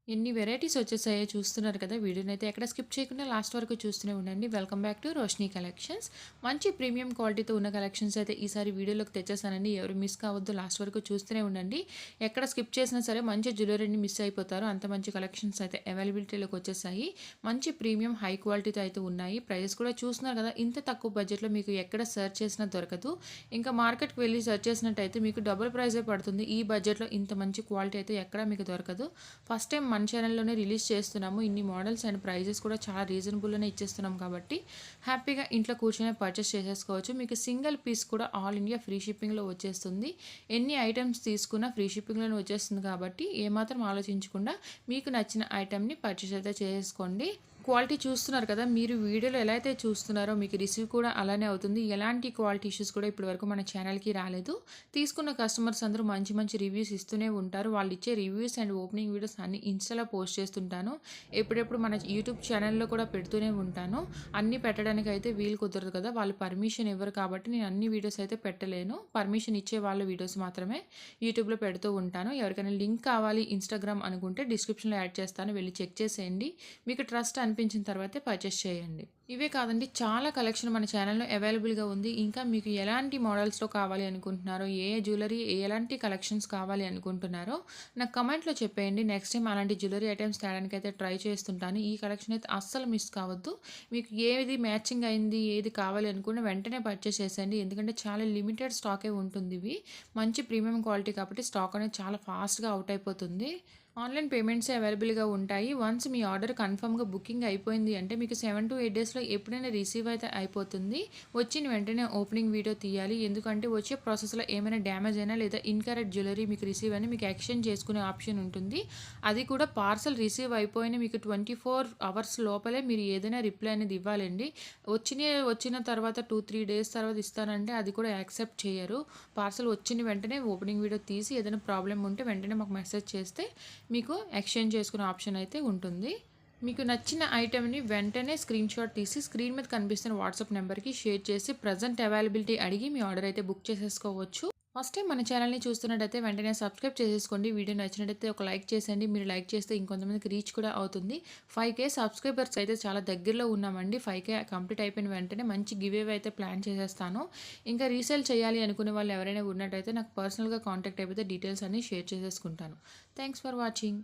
ఎన్ని వెరైటీస్ వచ్చేసాయో చూస్తున్నారు కదా! వీడియోనైతే ఎక్కడ స్కిప్ చేయకుండా లాస్ట్ వరకు చూస్తూనే ఉండండి. Welcome back to Roshini collections. మంచి ప్రీమియం క్వాలిటీతో ఉన్న కలెక్షన్స్ అయితే ఈసారి వీడియోలోకి తెచ్చేసానండి. ఎవరు మిస్ కావద్దు, లాస్ట్ వరకు చూస్తూనే ఉండండి. ఎక్కడ స్కిప్ చేసినా సరే మంచి జ్యువెలరీని మిస్ అయిపోతారు. అంత మంచి కలెక్షన్స్ అయితే అవైలబిలిటీలోకి వచ్చేసాయి. మంచి ప్రీమియం హై క్వాలిటీతో అయితే ఉన్నాయి. ప్రైస్ కూడా చూస్తున్నారు కదా! ఇంత తక్కువ బడ్జెట్‌లో మీకు ఎక్కడ సెర్చ్ చేసినా దొరకదు. ఇంకా మార్కెట్‌కి వెళ్లి సెర్చ్ చేసినట్టయితే మీకు డబుల్ ప్రైజే పడుతుంది. ఈ బడ్జెట్‌లో ఇంత మంచి క్వాలిటీ అయితే ఎక్కడ మీకు దొరకదు. ఫస్ట్ టైం మన ఛానల్లోనే రిలీజ్ చేస్తున్నాము. ఇన్ని మోడల్స్ అండ్ ప్రైజెస్ కూడా చాలా రీజనబుల్లోనే ఇచ్చేస్తున్నాం కాబట్టి హ్యాపీగా ఇంట్లో కూర్చొని పర్చేస్ చేసేసుకోవచ్చు. మీకు సింగిల్ పీస్ కూడా ఆల్ ఇండియా ఫ్రీ షిప్పింగ్లో వచ్చేస్తుంది. ఎన్ని ఐటమ్స్ తీసుకున్నా ఫ్రీ షిప్పింగ్లోనే వచ్చేస్తుంది కాబట్టి ఏమాత్రం ఆలోచించకుండా మీకు నచ్చిన ఐటమ్ని పర్చేస్ అయితే చేసుకోండి. క్వాలిటీ చూస్తున్నారు కదా! మీరు వీడియోలో ఎలా అయితే చూస్తున్నారో మీకు రిసీవ్ కూడా అలానే అవుతుంది. ఎలాంటి క్వాలిటీ ఇష్యూస్ కూడా ఇప్పటివరకు మన ఛానల్‌కి రాలేదు. తీసుకున్న కస్టమర్స్ అందరూ మంచి మంచి రివ్యూస్ ఇస్తూనే ఉంటారు. వాళ్ళు ఇచ్చే రివ్యూస్ అండ్ ఓపెనింగ్ వీడియోస్ అన్నీ ఇన్‌స్టాలో పోస్ట్ చేస్తుంటాను. ఎప్పుడెప్పుడు మన యూట్యూబ్ ఛానల్‌లో కూడా పెడుతూనే ఉంటాను. అన్నీ పెట్టడానికి అయితే వీలు కుదరదు కదా! వాళ్ళు పర్మిషన్ ఇవ్వరు కాబట్టి నేను అన్ని వీడియోస్ అయితే పెట్టలేను. పర్మిషన్ ఇచ్చే వాళ్ళ వీడియోస్ మాత్రమే యూట్యూబ్‌లో పెడుతూ ఉంటాను. ఎవరికైనా లింక్ కావాలి ఇన్‌స్టాగ్రామ్ అనుకుంటే డిస్క్రిప్షన్‌లో యాడ్ చేస్తాను. వెళ్ళి చెక్ చేసేయండి. మీకు ట్రస్ట్ అనిపించిన తర్వాతే పర్చేస్ చేయండి. ఇవే కాదండి, చాలా కలెక్షన్ మన ఛానల్‌లో అవైలబుల్‌గా ఉంది. ఇంకా మీకు ఎలాంటి మోడల్స్‌లో కావాలి అనుకుంటున్నారో, ఏ జ్యువెలరీ ఎలాంటి కలెక్షన్స్ కావాలి అనుకుంటున్నారో నాకు కమెంట్‌లో చెప్పేయండి. నెక్స్ట్ టైం అలాంటి జ్యువెలరీ ఐటెమ్స్ తేడానికైతే ట్రై చేస్తుంటాను. ఈ కలెక్షన్ అయితే అస్సలు మిస్ కావద్దు. మీకు ఏది మ్యాచింగ్ అయింది, ఏది కావాలి అనుకున్న వెంటనే పర్చేస్ చేసేయండి. ఎందుకంటే చాలా లిమిటెడ్ స్టాకే ఉంటుంది ఇవి. మంచి ప్రీమియం క్వాలిటీ కాబట్టి స్టాక్ అనేది చాలా ఫాస్ట్‌గా అవుట్ అయిపోతుంది. ఆన్‌లైన్ పేమెంట్సే అవైలబుల్‌గా ఉంటాయి. వన్స్ మీ ఆర్డర్ కన్ఫర్మ్‌గా బుకింగ్ అయిపోయింది అంటే మీకు 7-8 డేస్‌లో ఎప్పుడైనా రిసీవ్ అయితే అయిపోతుంది. వచ్చిన వెంటనే ఓపెనింగ్ వీడియో తీయాలి. ఎందుకంటే వచ్చే ప్రాసెస్‌లో ఏమైనా డ్యామేజ్ అయినా లేదా ఇన్‌కరెక్ట్ జ్యువెలరీ మీకు రిసీవ్ అయినా మీకు ఎక్స్‌చేంజ్ చేసుకునే ఆప్షన్ ఉంటుంది. అది కూడా పార్సెల్ రిసీవ్ అయిపోయిన మీకు 24 అవర్స్ లోపలే మీరు ఏదైనా రిప్లై అనేది ఇవ్వాలండి. వచ్చిన తర్వాత 2-3 డేస్ తర్వాత ఇస్తానంటే అది కూడా యాక్సెప్ట్ చేయరు. పార్సెల్ వచ్చిన వెంటనే ఓపెనింగ్ వీడియో తీసి ఏదైనా ప్రాబ్లమ్ ఉంటే వెంటనే మాకు మెసేజ్ చేస్తే మీకు ఎక్స్చేంజ్ చేసుకునే ఆప్షన్ అయితే ఉంటుంది. మీకు నచ్చిన ఐటెంని వెంటనే స్క్రీన్‌షాట్ తీసి స్క్రీన్ మీద కనిపిస్తున్న వాట్సాప్ నెంబర్‌కి షేర్ చేసి ప్రజెంట్ అవైలబిలిటీ అడిగి మీ ఆర్డర్ అయితే బుక్ చేసేసుకోవచ్చు. ఫస్ట్ టైం మన ఛానల్‌ని చూస్తున్నట్టయితే వెంటనే సబ్స్క్రైబ్ చేసేసుకోండి. వీడియో నచ్చినట్టయితే ఒక లైక్ చేసేయండి. మీరు లైక్ చేస్తే ఇంకొంతమందికి రీచ్ కూడా అవుతుంది. 5K సబ్స్క్రైబర్స్ అయితే చాలా దగ్గరలో ఉన్నామండి. 5K కంప్లీట్ అయిపోయిన వెంటనే మంచి గివ్ అవే అయితే ప్లాన్ చేసేస్తాను. ఇంకా రీసేల్ చేయాలి అనుకునే వాళ్ళు ఎవరైనా ఉన్నట్టయితే నాకు పర్సనల్‌గా కాంటాక్ట్ అయిపోతే డీటెయిల్స్ అన్నీ షేర్ చేసేసుకుంటాను. Thanks for watching.